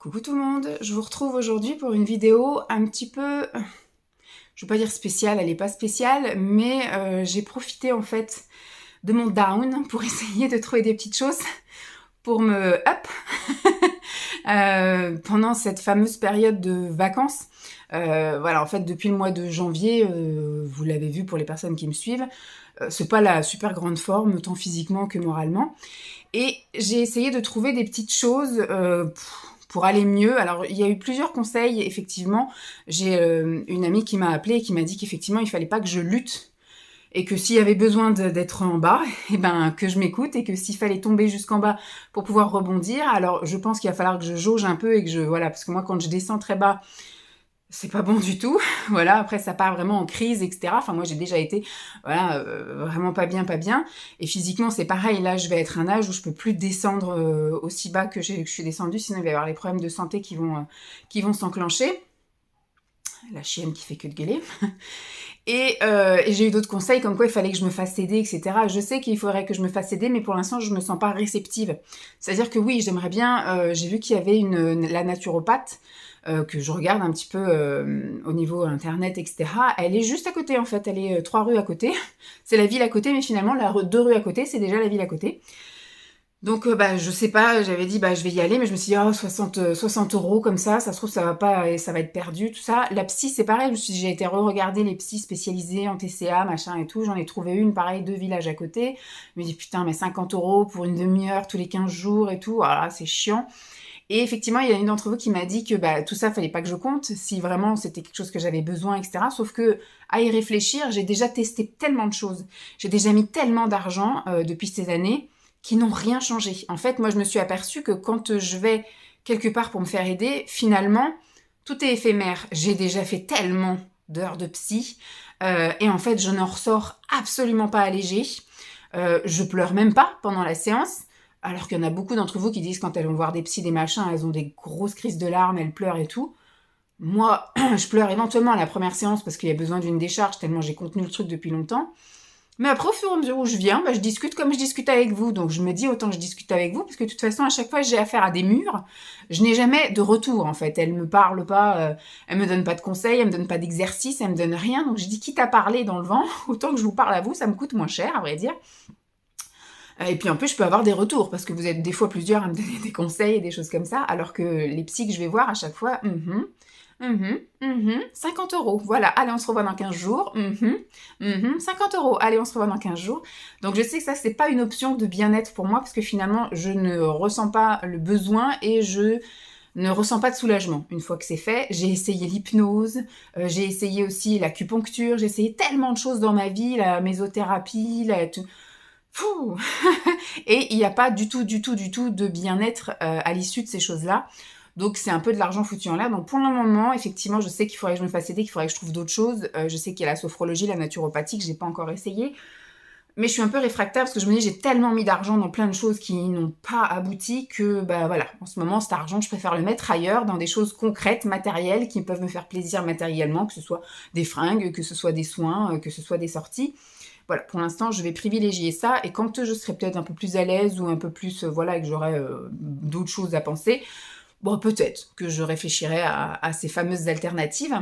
Coucou tout le monde, je vous retrouve aujourd'hui pour une vidéo un petit peu, je veux pas dire spéciale, elle est pas spéciale, mais j'ai profité en fait de mon down pour essayer de trouver des petites choses pour me up pendant cette fameuse période de vacances. Voilà, en fait depuis le mois de janvier, vous l'avez vu pour les personnes qui me suivent, c'est pas la super grande forme, tant physiquement que moralement. Et j'ai essayé de trouver des petites choses pour aller mieux. Alors, il y a eu plusieurs conseils, effectivement. J'ai une amie qui m'a appelée et qui m'a dit qu'effectivement, il fallait pas que je lutte et que s'il y avait besoin d'être en bas, eh ben, que je m'écoute et que s'il fallait tomber jusqu'en bas pour pouvoir rebondir, alors je pense qu'il va falloir que je jauge un peu et que voilà, parce que moi, quand je descends très bas, c'est pas bon du tout. Voilà, après ça part vraiment en crise, etc. Enfin, moi j'ai déjà été, voilà, vraiment pas bien, pas bien. Et physiquement, c'est pareil. Là, je vais être à un âge où je peux plus descendre aussi bas que je suis descendue, sinon il va y avoir les problèmes de santé qui vont s'enclencher. La chienne qui fait que de gueuler. Et j'ai eu d'autres conseils comme quoi il fallait que je me fasse aider, etc. Je sais qu'il faudrait que je me fasse aider, mais pour l'instant, je me sens pas réceptive. C'est-à-dire que oui, j'aimerais bien... j'ai vu qu'il y avait la naturopathe, que je regarde un petit peu au niveau internet, etc. Elle est juste à côté, en fait. Elle est 3 rues à côté. C'est la ville à côté, mais finalement, 2 rues à côté, c'est déjà la ville à côté. Donc, je sais pas, j'avais dit, je vais y aller, mais je me suis dit, oh, 60 euros comme ça se trouve, ça va pas, et ça va être perdu, tout ça. La psy, c'est pareil, j'ai été re-regarder les psys spécialisés en TCA, machin et tout. J'en ai trouvé une, pareil, 2 villages à côté. Je me dis, putain, mais 50 euros pour une demi-heure tous les 15 jours et tout, voilà, c'est chiant. Et effectivement, il y a une d'entre vous qui m'a dit que tout ça, fallait pas que je compte, si vraiment c'était quelque chose que j'avais besoin, etc. Sauf que, à y réfléchir, j'ai déjà testé tellement de choses. J'ai déjà mis tellement d'argent depuis ces années qui n'ont rien changé. En fait, moi, je me suis aperçue que quand je vais quelque part pour me faire aider, finalement, tout est éphémère. J'ai déjà fait tellement d'heures de psy, et en fait, je n'en ressors absolument pas allégée. Je pleure même pas pendant la séance, alors qu'il y en a beaucoup d'entre vous qui disent quand elles vont voir des psys, des machins, elles ont des grosses crises de larmes, elles pleurent et tout. Moi, je pleure éventuellement à la première séance parce qu'il y a besoin d'une décharge, tellement j'ai contenu le truc depuis longtemps. Mais après, au fur et à mesure où je viens, je discute comme je discute avec vous. Donc je me dis autant que je discute avec vous, parce que de toute façon, à chaque fois, j'ai affaire à des murs. Je n'ai jamais de retour, en fait. Elle me parle pas, elle me donne pas de conseils, elle me donne pas d'exercice, elle me donne rien. Donc je dis, quitte à parler dans le vent, autant que je vous parle à vous, ça me coûte moins cher, à vrai dire. Et puis en plus, je peux avoir des retours, parce que vous êtes des fois plusieurs à me donner des conseils et des choses comme ça, alors que les psys que je vais voir à chaque fois, 50 euros. Voilà, allez, on se revoit dans 15 jours. 50 euros. Allez, on se revoit dans 15 jours. Donc, je sais que ça, c'est pas une option de bien-être pour moi, parce que finalement, je ne ressens pas le besoin et je ne ressens pas de soulagement une fois que c'est fait. J'ai essayé l'hypnose, j'ai essayé aussi l'acupuncture, j'ai essayé tellement de choses dans ma vie, la mésothérapie, tout. Fou. Et il n'y a pas du tout de bien-être à l'issue de ces choses-là. Donc c'est un peu de l'argent foutu en l'air. Donc pour le moment, effectivement, je sais qu'il faudrait que je me fasse aider, qu'il faudrait que je trouve d'autres choses. Je sais qu'il y a la sophrologie, la naturopathie que j'ai pas encore essayé. Mais je suis un peu réfractaire parce que je me dis j'ai tellement mis d'argent dans plein de choses qui n'ont pas abouti que voilà, en ce moment cet argent je préfère le mettre ailleurs dans des choses concrètes, matérielles, qui peuvent me faire plaisir matériellement, que ce soit des fringues, que ce soit des soins, que ce soit des sorties. Voilà, pour l'instant, je vais privilégier ça. Et quand je serai peut-être un peu plus à l'aise ou un peu plus, voilà, et que j'aurai d'autres choses à penser, bon, peut-être que je réfléchirai à ces fameuses alternatives.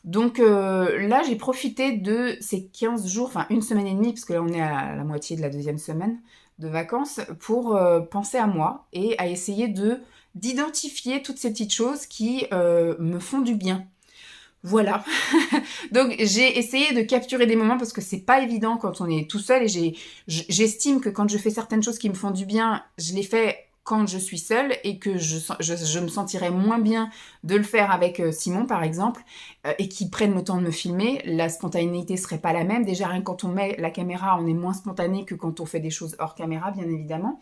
Donc là, j'ai profité de ces 15 jours, enfin une semaine et demie, parce que là, on est à la moitié de la deuxième semaine de vacances, pour penser à moi et à essayer d'identifier toutes ces petites choses qui me font du bien. Voilà. Donc j'ai essayé de capturer des moments parce que c'est pas évident quand on est tout seul et j'estime que quand je fais certaines choses qui me font du bien, je les fais quand je suis seule et que je me sentirais moins bien de le faire avec Simon par exemple et qu'il prenne le temps de me filmer, la spontanéité serait pas la même. Déjà rien que quand on met la caméra, on est moins spontané que quand on fait des choses hors caméra bien évidemment.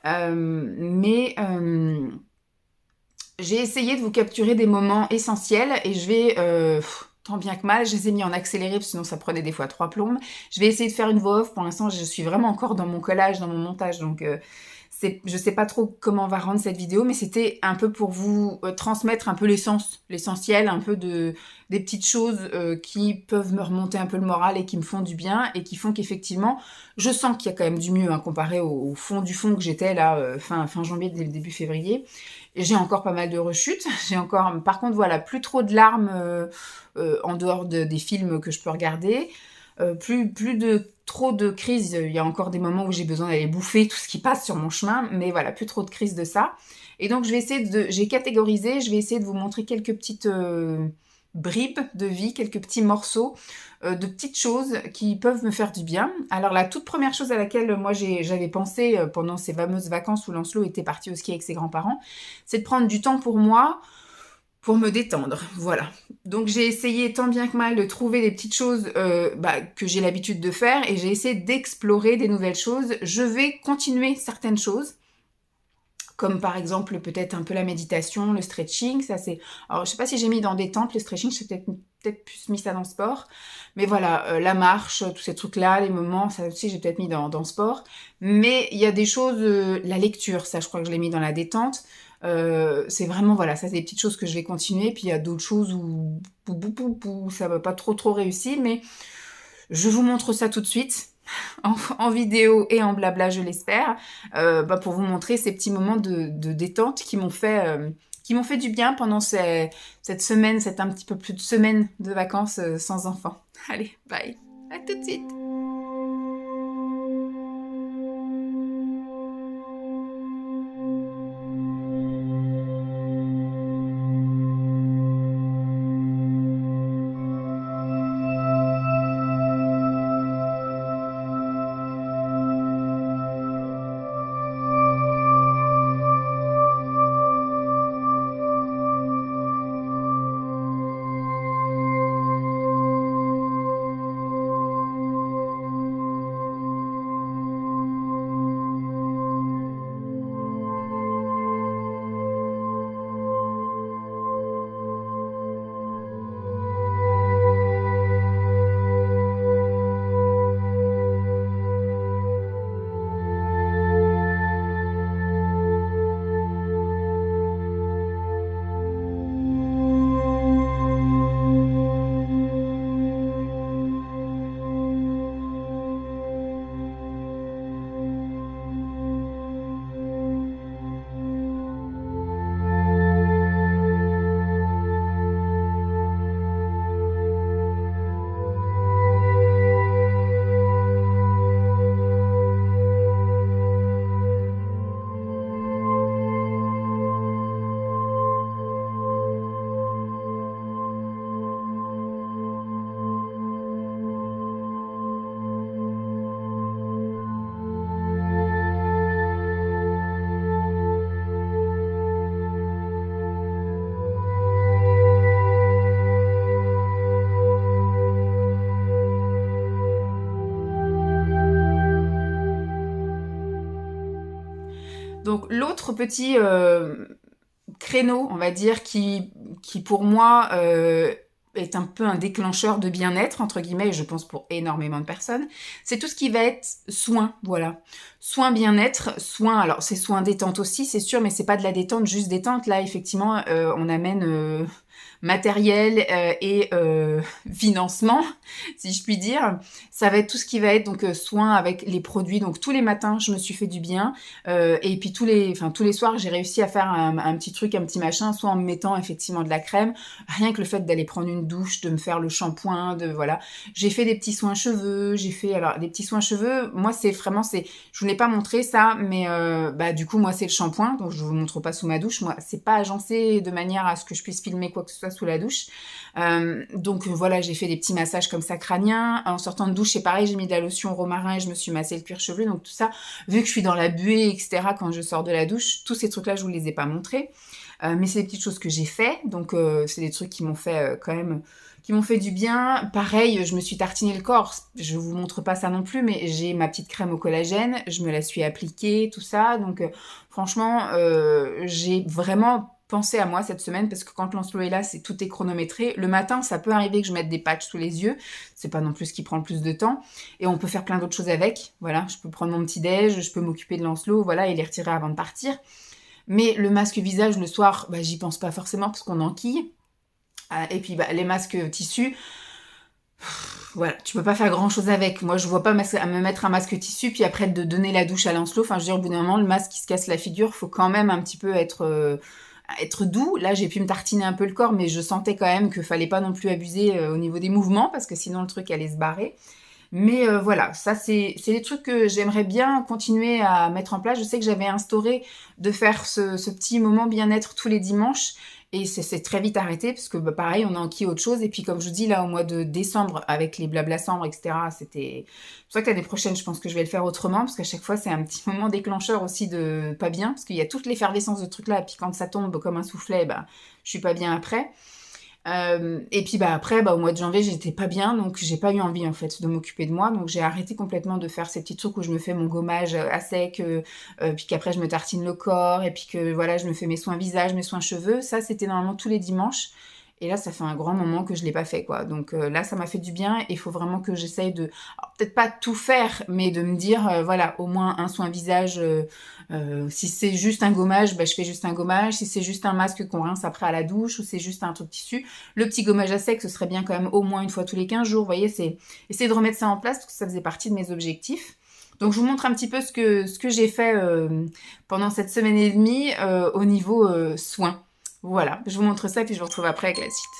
Mais j'ai essayé de vous capturer des moments essentiels et je vais, tant bien que mal, je les ai mis en accéléré parce que sinon ça prenait des fois 3 plombes. Je vais essayer de faire une voix off. Pour l'instant, je suis vraiment encore dans mon collage, dans mon montage, donc Je sais pas trop comment on va rendre cette vidéo, mais c'était un peu pour vous transmettre un peu l'essentiel, un peu des petites choses qui peuvent me remonter un peu le moral et qui me font du bien et qui font qu'effectivement, je sens qu'il y a quand même du mieux hein, comparé au fond du fond que j'étais là fin janvier, début février. Et j'ai encore pas mal de rechutes. J'ai encore, par contre, voilà, plus trop de larmes en dehors des films que je peux regarder. Plus de trop de crises. Il y a encore des moments où j'ai besoin d'aller bouffer tout ce qui passe sur mon chemin, mais voilà, plus trop de crises de ça. Et donc, j'ai catégorisé, je vais essayer de vous montrer quelques petites bribes de vie, quelques petits morceaux de petites choses qui peuvent me faire du bien. Alors, la toute première chose à laquelle moi j'avais pensé pendant ces fameuses vacances où Lancelot était parti au ski avec ses grands-parents, c'est de prendre du temps pour moi, pour me détendre, voilà. Donc j'ai essayé tant bien que mal de trouver des petites choses que j'ai l'habitude de faire et j'ai essayé d'explorer des nouvelles choses. Je vais continuer certaines choses, comme par exemple peut-être un peu la méditation, le stretching, ça c'est... Alors je sais pas si j'ai mis dans détente le stretching, j'ai peut-être plus mis ça dans le sport, mais voilà, la marche, tous ces trucs-là, les moments, ça aussi j'ai peut-être mis dans le sport, mais il y a des choses, la lecture, ça je crois que je l'ai mis dans la détente, c'est vraiment, voilà, ça c'est des petites choses que je vais continuer, puis il y a d'autres choses où ça va pas trop réussi, mais je vous montre ça tout de suite, en vidéo et en blabla, je l'espère, pour vous montrer ces petits moments de détente qui m'ont fait du bien pendant cette semaine, cette un petit peu plus de semaine de vacances sans enfants. Allez, bye, à tout de suite. Donc l'autre petit créneau, on va dire, qui pour moi est un peu un déclencheur de bien-être, entre guillemets, et je pense pour énormément de personnes, c'est tout ce qui va être soins, voilà. Soins bien-être, soins, alors c'est soins détente aussi, c'est sûr, mais c'est pas de la détente, juste détente. Là, effectivement, on amène matériel et financement, si je puis dire. Ça va être tout ce qui va être donc soin avec les produits. Donc tous les matins, je me suis fait du bien. Et puis tous les soirs, j'ai réussi à faire un petit truc, un petit machin, soit en me mettant effectivement de la crème. Rien que le fait d'aller prendre une douche, de me faire le shampoing, voilà. J'ai fait des petits soins cheveux. Alors des petits soins cheveux. Moi, je vous l'ai pas montré ça, mais du coup, moi, c'est le shampoing. Donc je vous montre pas sous ma douche. Moi, c'est pas agencé de manière à ce que je puisse filmer quoi que ce soit sous la douche. Donc voilà, j'ai fait des petits massages comme ça crâniens. En sortant de douche, c'est pareil, j'ai mis de la lotion romarin et je me suis massé le cuir chevelu. Donc tout ça, vu que je suis dans la buée, etc., quand je sors de la douche, tous ces trucs-là, je vous les ai pas montrés. Mais c'est des petites choses que j'ai fait. Donc c'est des trucs qui m'ont fait quand même... qui m'ont fait du bien. Pareil, je me suis tartiné le corps. Je vous montre pas ça non plus, mais j'ai ma petite crème au collagène. Je me la suis appliquée, tout ça. Donc franchement, j'ai vraiment pensé à moi cette semaine parce que quand Lancelot est là, tout est chronométré. Le matin, ça peut arriver que je mette des patchs sous les yeux. C'est pas non plus ce qui prend le plus de temps. Et on peut faire plein d'autres choses avec. Voilà, je peux prendre mon petit déj, je peux m'occuper de Lancelot, voilà, et les retirer avant de partir. Mais le masque visage le soir, bah, j'y pense pas forcément parce qu'on enquille. Et puis bah, les masques tissu, voilà, tu peux pas faire grand chose avec. Moi, je vois pas me mettre un masque tissu, puis après de donner la douche à Lancelot. Enfin, je veux dire, au bout d'un moment, le masque qui se casse la figure, faut quand même un petit peu être doux. Là, j'ai pu me tartiner un peu le corps, mais je sentais quand même qu'il fallait pas non plus abuser au niveau des mouvements, parce que sinon le truc allait se barrer. Mais voilà, ça c'est des trucs que j'aimerais bien continuer à mettre en place. Je sais que j'avais instauré de faire ce petit moment bien-être tous les dimanches. Et c'est très vite arrêté parce que bah, pareil, on a enquis autre chose. Et puis comme je vous dis, là au mois de décembre, avec les blabla cendres, etc., c'était... C'est pour ça que l'année prochaine, je pense que je vais le faire autrement. Parce qu'à chaque fois, c'est un petit moment déclencheur aussi de pas bien. Parce qu'il y a toute l'effervescence de ce truc-là. Et puis quand ça tombe comme un soufflet, bah, je suis pas bien après. Et puis bah après, bah, au mois de janvier, j'étais pas bien, donc j'ai pas eu envie en fait de m'occuper de moi, donc j'ai arrêté complètement de faire ces petits trucs où je me fais mon gommage à sec, puis qu'après je me tartine le corps, et puis que voilà, je me fais mes soins visage, mes soins cheveux. Ça, c'était normalement tous les dimanches. Et là, ça fait un grand moment que je l'ai pas fait, quoi. Donc là, ça m'a fait du bien. Il faut vraiment que j'essaye de, alors, peut-être pas tout faire, mais de me dire, voilà, au moins un soin visage. Si c'est juste un gommage, bah, je fais juste un gommage. Si c'est juste un masque qu'on rince après à la douche, ou c'est juste un truc tissu, le petit gommage à sec, ce serait bien quand même au moins une fois tous les 15 jours. Vous voyez, c'est essayer de remettre ça en place parce que ça faisait partie de mes objectifs. Donc je vous montre un petit peu ce que j'ai fait pendant cette semaine et demie au niveau soins. Voilà, je vous montre ça puis je vous retrouve après avec la suite.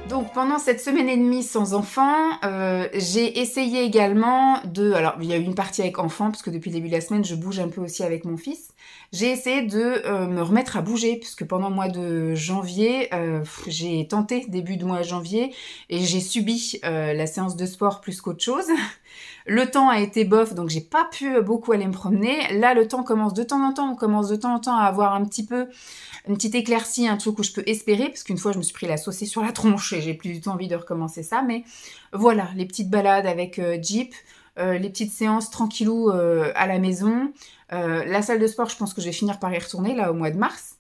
Donc pendant cette semaine et demie sans enfant, j'ai essayé également de... Alors il y a eu une partie avec enfant, parce que depuis le début de la semaine, je bouge un peu aussi avec mon fils. J'ai essayé de me remettre à bouger, puisque pendant le mois de janvier, j'ai tenté début de mois de janvier, et j'ai subi la séance de sport plus qu'autre chose. Le temps a été bof, donc j'ai pas pu beaucoup aller me promener. Là, le temps commence de temps en temps, on commence de temps en temps à avoir un petit peu une petite éclaircie, un truc où je peux espérer, parce qu'une fois je me suis pris la saucée sur la tronche et j'ai plus du tout envie de recommencer ça, mais voilà, les petites balades avec Jeep, les petites séances tranquillou à la maison. La salle de sport, je pense que je vais finir par y retourner là au mois de mars.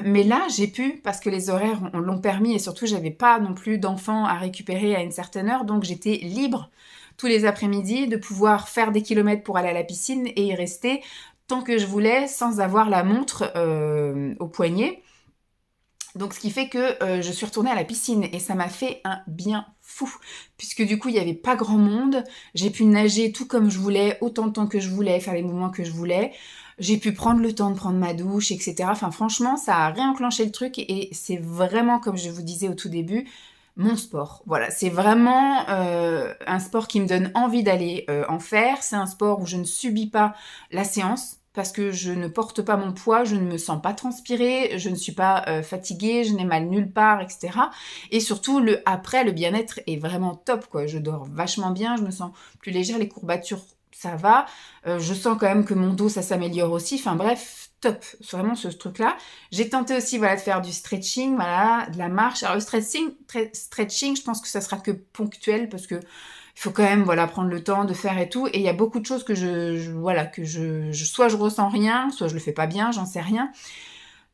Mais là, j'ai pu, parce que les horaires l'ont permis, et surtout, j'avais pas non plus d'enfants à récupérer à une certaine heure, donc j'étais libre tous les après-midi de pouvoir faire des kilomètres pour aller à la piscine et y rester tant que je voulais sans avoir la montre au poignet. Donc ce qui fait que je suis retournée à la piscine et ça m'a fait un bien fou, puisque du coup il n'y avait pas grand monde, j'ai pu nager tout comme je voulais, autant de temps que je voulais, faire les mouvements que je voulais, j'ai pu prendre le temps de prendre ma douche, etc. Enfin franchement ça a réenclenché le truc et c'est vraiment comme je vous disais au tout début, mon sport. Voilà, c'est vraiment un sport qui me donne envie d'aller en faire, c'est un sport où je ne subis pas la séance, parce que je ne porte pas mon poids, je ne me sens pas transpirer, je ne suis pas fatiguée, je n'ai mal nulle part, etc. Et surtout, après, le bien-être est vraiment top, quoi. Je dors vachement bien, je me sens plus légère, les courbatures, ça va. Je sens quand même que mon dos, ça s'améliore aussi. Enfin bref, top, c'est vraiment ce truc-là. J'ai tenté aussi, voilà, de faire du stretching, voilà, de la marche. Alors le stretching, je pense que ça sera que ponctuel, parce que il faut quand même, voilà, prendre le temps de faire et tout. Et il y a beaucoup de choses que voilà, que soit je ressens rien, soit je le fais pas bien, j'en sais rien.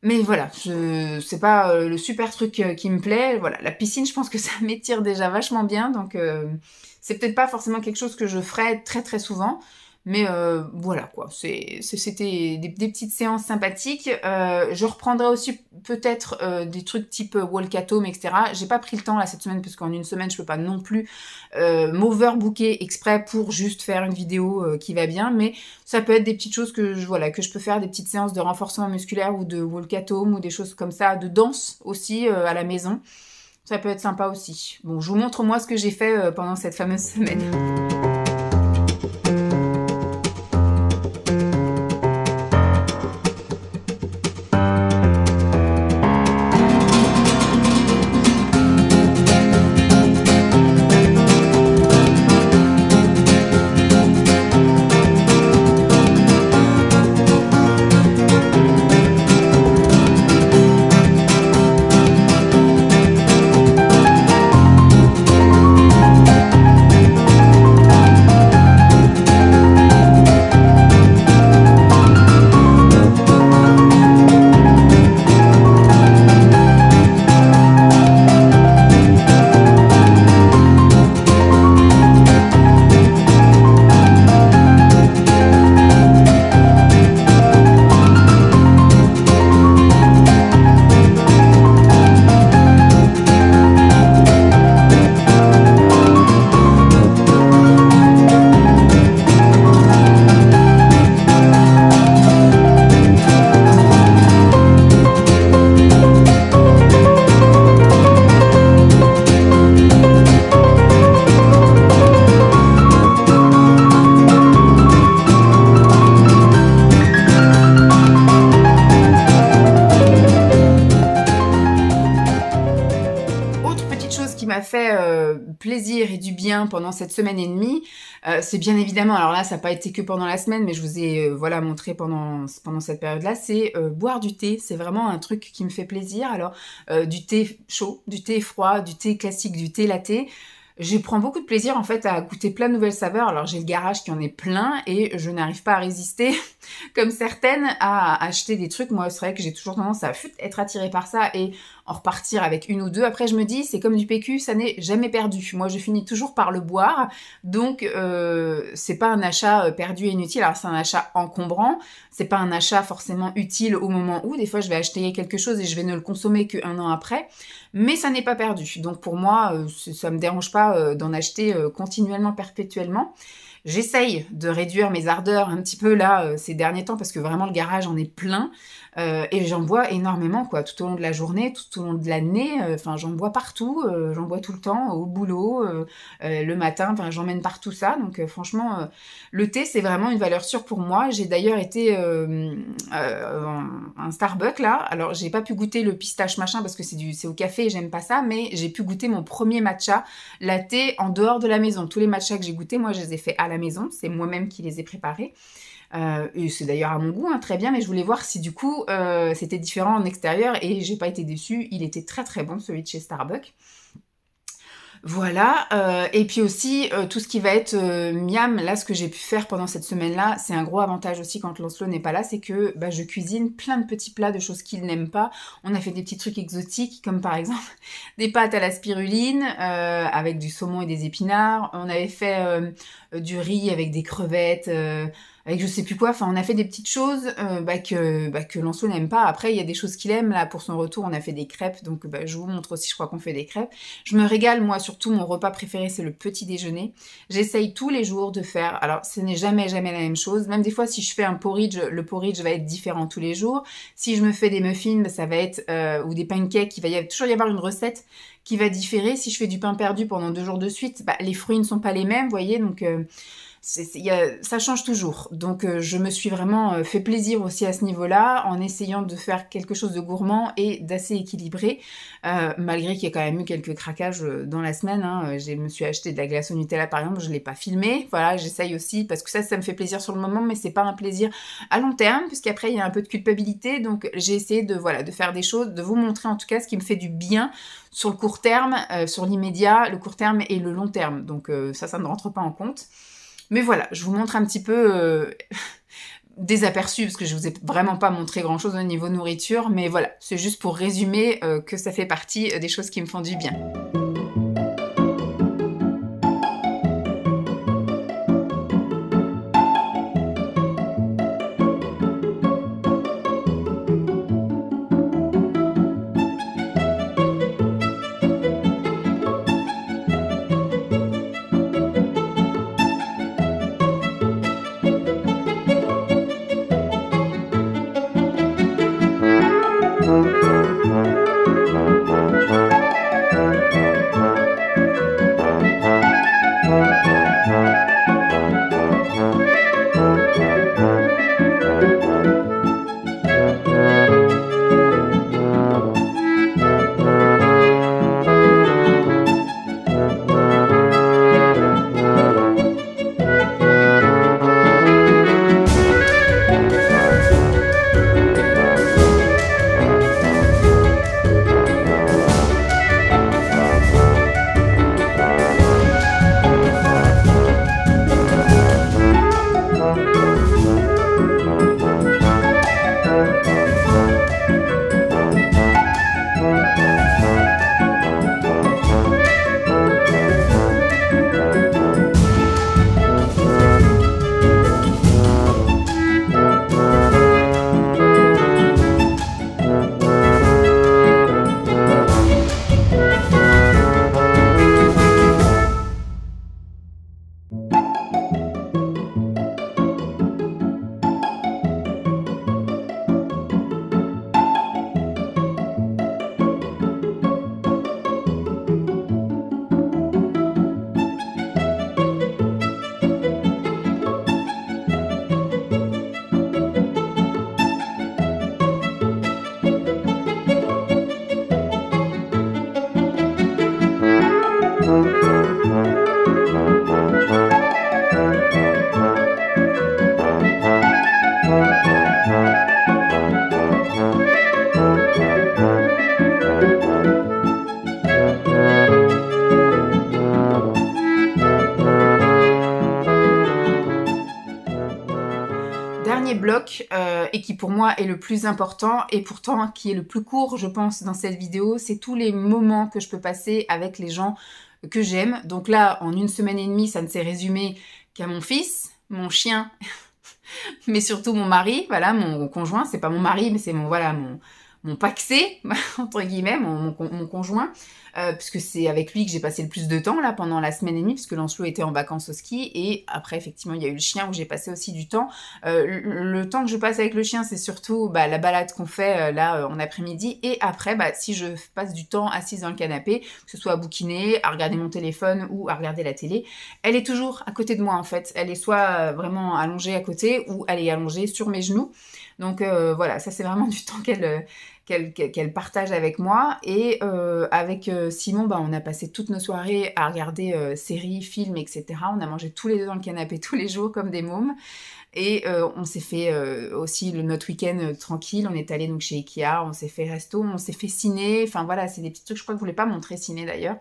Mais voilà, c'est pas le super truc qui me plaît. Voilà, la piscine, je pense que ça m'étire déjà vachement bien, donc c'est peut-être pas forcément quelque chose que je ferais très très souvent. Mais voilà quoi, c'était des petites séances sympathiques. Je reprendrai aussi peut-être des trucs type walk at home, etc. J'ai pas pris le temps là cette semaine parce qu'en une semaine je peux pas non plus m'overbooker exprès pour juste faire une vidéo qui va bien. Mais ça peut être des petites choses voilà, que je peux faire, des petites séances de renforcement musculaire ou de walk at home ou des choses comme ça, de danse aussi à la maison. Ça peut être sympa aussi. Bon, je vous montre moi ce que j'ai fait pendant cette fameuse semaine. M'a fait plaisir et du bien pendant cette semaine et demie, c'est bien évidemment, alors là ça n'a pas été que pendant la semaine, mais je vous ai voilà montré pendant cette période-là, c'est boire du thé. C'est vraiment un truc qui me fait plaisir. Alors du thé chaud, du thé froid, du thé classique, du thé latte. Je prends beaucoup de plaisir en fait à goûter plein de nouvelles saveurs. Alors j'ai le garage qui en est plein et je n'arrive pas à résister, comme certaines, à acheter des trucs. Moi c'est vrai que j'ai toujours tendance à être attirée par ça et en repartir avec une ou deux. Après je me dis c'est comme du PQ, ça n'est jamais perdu. Moi je finis toujours par le boire, donc c'est pas un achat perdu et inutile. Alors c'est un achat encombrant, c'est pas un achat forcément utile au moment où. Des fois je vais acheter quelque chose et je vais ne le consommer qu'un an après, mais ça n'est pas perdu. Donc pour moi ça me dérange pas d'en acheter continuellement, perpétuellement. J'essaye de réduire mes ardeurs un petit peu là ces derniers temps parce que vraiment le garage en est plein et j'en bois énormément quoi, tout au long de la journée, tout au long de l'année. Enfin j'en bois partout, j'en bois tout le temps, au boulot, le matin. Enfin j'emmène partout ça. Donc franchement, le thé c'est vraiment une valeur sûre pour moi. J'ai d'ailleurs été un Starbucks là. Alors j'ai pas pu goûter le pistache machin parce que c'est au café et j'aime pas ça, mais j'ai pu goûter mon premier matcha latte en dehors de la maison. Tous les matchas que j'ai goûtés, moi je les ai fait à la maison. C'est moi-même qui les ai préparés. Et c'est d'ailleurs à mon goût, hein, très bien, mais je voulais voir si du coup c'était différent en extérieur et j'ai pas été déçue. Il était très très bon celui de chez Starbucks. Voilà, et puis aussi tout ce qui va être miam, là ce que j'ai pu faire pendant cette semaine-là, c'est un gros avantage aussi quand Lancelot n'est pas là, c'est que je cuisine plein de petits plats de choses qu'il n'aime pas. On a fait des petits trucs exotiques comme par exemple des pâtes à la spiruline avec du saumon et des épinards. On avait fait du riz avec des crevettes, avec je sais plus quoi. Enfin, on a fait des petites choses que Lancelot n'aime pas. Après, il y a des choses qu'il aime. Là, pour son retour, on a fait des crêpes. Donc, je vous montre aussi, je crois qu'on fait des crêpes. Je me régale, moi, surtout, mon repas préféré, c'est le petit déjeuner. J'essaye tous les jours de faire... Alors, ce n'est jamais la même chose. Même des fois, si je fais un porridge, le porridge va être différent tous les jours. Si je me fais des muffins, ça va être... ou des pancakes, il va toujours y avoir une recette qui va différer. Si je fais du pain perdu pendant 2 jours de suite, les fruits ne sont pas les mêmes, vous voyez. Donc... ça change toujours. Donc je me suis vraiment fait plaisir aussi à ce niveau-là, en essayant de faire quelque chose de gourmand et d'assez équilibré, malgré qu'il y ait quand même eu quelques craquages dans la semaine. Hein. Je me suis acheté de la glace au Nutella par exemple, je ne l'ai pas filmé. Voilà, j'essaye aussi, parce que ça me fait plaisir sur le moment, mais c'est pas un plaisir à long terme, puisqu'après il y a un peu de culpabilité. Donc j'ai essayé de faire des choses, de vous montrer en tout cas ce qui me fait du bien sur le court terme, sur l'immédiat, le court terme et le long terme. Donc ça ne rentre pas en compte. Mais voilà, je vous montre un petit peu des aperçus, parce que je vous ai vraiment pas montré grand-chose au niveau nourriture, mais voilà, c'est juste pour résumer que ça fait partie des choses qui me font du bien. Dernier bloc, et qui pour moi est le plus important, et pourtant qui est le plus court, je pense, dans cette vidéo, c'est tous les moments que je peux passer avec les gens que j'aime. Donc là, en 1 semaine et demie, ça ne s'est résumé qu'à mon fils, mon chien, mais surtout mon mari, voilà, mon conjoint. C'est pas mon mari, mais c'est mon paxé, entre guillemets, mon conjoint, puisque c'est avec lui que j'ai passé le plus de temps, là, pendant la semaine et demie, puisque Lancelot était en vacances au ski, et après, effectivement, il y a eu le chien où j'ai passé aussi du temps. Le temps que je passe avec le chien, c'est surtout la balade qu'on fait, là, en après-midi, et après, si je passe du temps assise dans le canapé, que ce soit à bouquiner, à regarder mon téléphone ou à regarder la télé, elle est toujours à côté de moi, en fait. Elle est soit vraiment allongée à côté, ou elle est allongée sur mes genoux. Donc voilà, ça c'est vraiment du temps qu'elle partage avec moi. Et avec Simon, on a passé toutes nos soirées à regarder séries, films, etc. On a mangé tous les deux dans le canapé tous les jours comme des mômes. Et on s'est fait aussi notre week-end tranquille. On est allé donc chez Ikea, on s'est fait resto, on s'est fait ciné. Enfin voilà, c'est des petits trucs, je crois que je ne voulais pas montrer ciné d'ailleurs.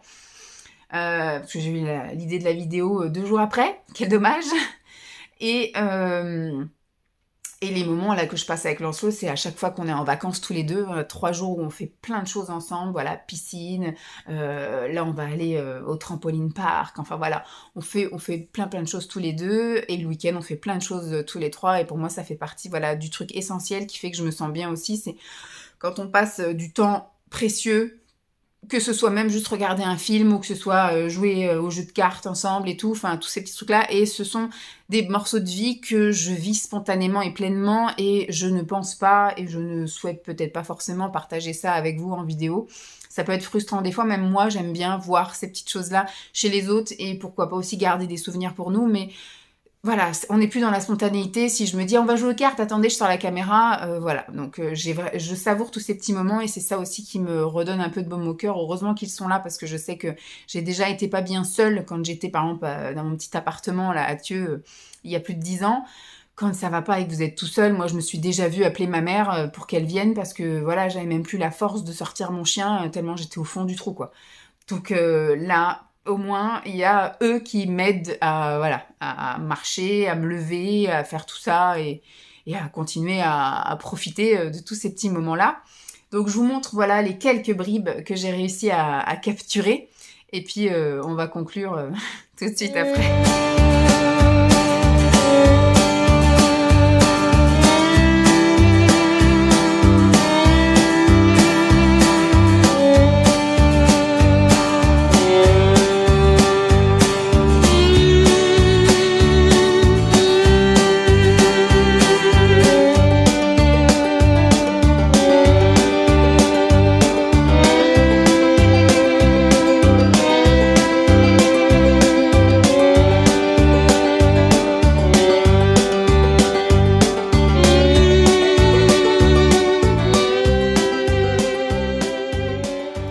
Parce que j'ai eu l'idée de la vidéo 2 jours après. Quel dommage. Et les moments là que je passe avec Lancelot, c'est à chaque fois qu'on est en vacances tous les deux, 3 jours où on fait plein de choses ensemble, voilà, piscine, là on va aller au trampoline park, enfin voilà, on fait plein de choses tous les deux, et le week-end on fait plein de choses tous les trois, et pour moi ça fait partie, voilà, du truc essentiel qui fait que je me sens bien aussi, c'est quand on passe du temps précieux, que ce soit même juste regarder un film, ou que ce soit jouer au jeu de cartes ensemble et tout, enfin tous ces petits trucs-là, et ce sont des morceaux de vie que je vis spontanément et pleinement, et je ne pense pas, et je ne souhaite peut-être pas forcément partager ça avec vous en vidéo. Ça peut être frustrant des fois, même moi j'aime bien voir ces petites choses-là chez les autres, et pourquoi pas aussi garder des souvenirs pour nous, mais voilà, on n'est plus dans la spontanéité. Si je me dis: «On va jouer aux cartes, attendez, je sors la caméra», voilà. Donc je savoure tous ces petits moments et c'est ça aussi qui me redonne un peu de baume au cœur. Heureusement qu'ils sont là parce que je sais que j'ai déjà été pas bien seule quand j'étais, par exemple, dans mon petit appartement là à Thieux, il y a plus de 10 ans. Quand ça va pas et que vous êtes tout seul, moi je me suis déjà vue appeler ma mère, pour qu'elle vienne parce que voilà, j'avais même plus la force de sortir mon chien, tellement j'étais au fond du trou, quoi. Donc là, au moins, il y a eux qui m'aident à, voilà, à marcher, à me lever, à faire tout ça et à continuer à profiter de tous ces petits moments-là. Donc je vous montre voilà les quelques bribes que j'ai réussi à capturer. Et puis on va conclure tout de suite après.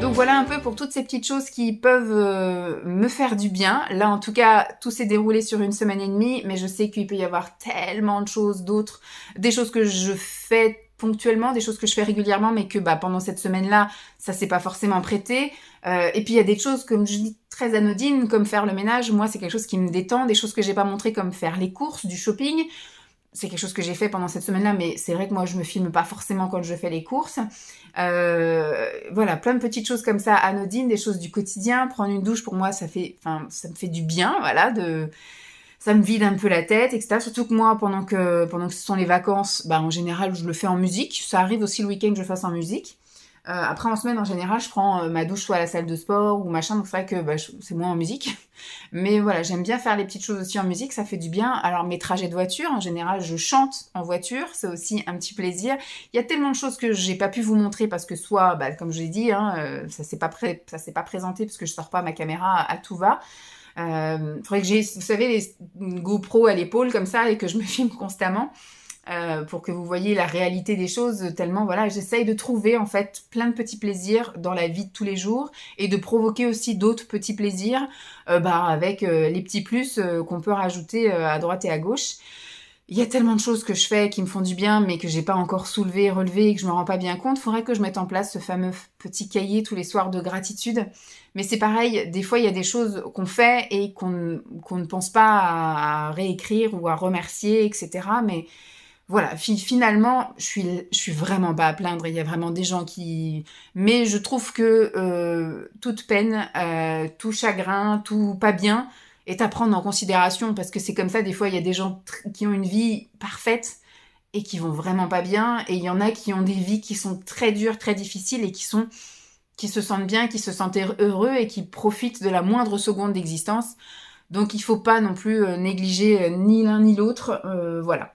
Donc voilà un peu pour toutes ces petites choses qui peuvent me faire du bien. Là en tout cas, tout s'est déroulé sur une semaine et demie, mais je sais qu'il peut y avoir tellement de choses d'autres, des choses que je fais ponctuellement, des choses que je fais régulièrement, mais que pendant cette semaine-là, ça s'est pas forcément prêté. Et puis il y a des choses, comme je dis, très anodines, comme faire le ménage. Moi, c'est quelque chose qui me détend, des choses que j'ai pas montrées, comme faire les courses, du shopping. C'est quelque chose que j'ai fait pendant cette semaine-là, mais c'est vrai que moi, je me filme pas forcément quand je fais les courses. Voilà, plein de petites choses comme ça, anodines, des choses du quotidien. Prendre une douche, pour moi, ça me fait du bien, voilà, ça me vide un peu la tête, etc. Surtout que moi, pendant que ce sont les vacances, en général, je le fais en musique. Ça arrive aussi le week-end que je le fasse en musique. Après, en semaine, en général, je prends ma douche soit à la salle de sport ou machin, donc c'est vrai que c'est moins en musique. Mais voilà, j'aime bien faire les petites choses aussi en musique, ça fait du bien. Alors, mes trajets de voiture, en général, je chante en voiture, c'est aussi un petit plaisir. Il y a tellement de choses que j'ai pas pu vous montrer parce que soit, comme je l'ai dit, ça s'est pas présenté parce que je sors pas ma caméra à tout va. Faudrait que j'ai, vous savez, les GoPro à l'épaule comme ça et que je me filme constamment. Pour que vous voyez la réalité des choses, tellement voilà, j'essaye de trouver en fait plein de petits plaisirs dans la vie de tous les jours et de provoquer aussi d'autres petits plaisirs avec les petits plus qu'on peut rajouter à droite et à gauche. Il y a tellement de choses que je fais qui me font du bien mais que j'ai pas encore soulevé, relevé et que je me rends pas bien compte. Faudrait que je mette en place ce fameux petit cahier tous les soirs de gratitude. Mais c'est pareil, des fois il y a des choses qu'on fait et qu'on ne pense pas à réécrire ou à remercier, etc. Mais voilà, finalement, je suis vraiment pas à plaindre. Il y a vraiment des gens qui... Mais je trouve que toute peine, tout chagrin, tout pas bien est à prendre en considération parce que c'est comme ça, des fois, il y a des gens qui ont une vie parfaite et qui vont vraiment pas bien. Et il y en a qui ont des vies qui sont très dures, très difficiles et qui se sentent bien, qui se sentent heureux et qui profitent de la moindre seconde d'existence. Donc il faut pas non plus négliger ni l'un ni l'autre. Voilà.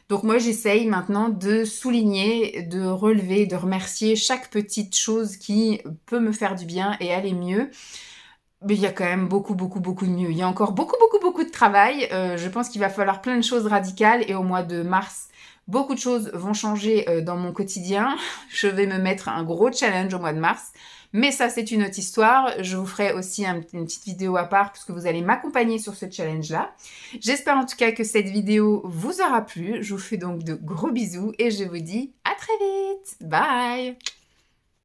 Donc moi, j'essaye maintenant de souligner, de relever, de remercier chaque petite chose qui peut me faire du bien et aller mieux. Mais il y a quand même beaucoup, beaucoup, beaucoup de mieux. Il y a encore beaucoup, beaucoup, beaucoup de travail. Je pense qu'il va falloir plein de choses radicales et au mois de mars, beaucoup de choses vont changer dans mon quotidien. Je vais me mettre un gros challenge au mois de mars. Mais ça, c'est une autre histoire. Je vous ferai aussi une petite vidéo à part puisque vous allez m'accompagner sur ce challenge-là. J'espère en tout cas que cette vidéo vous aura plu. Je vous fais donc de gros bisous et je vous dis à très vite. Bye!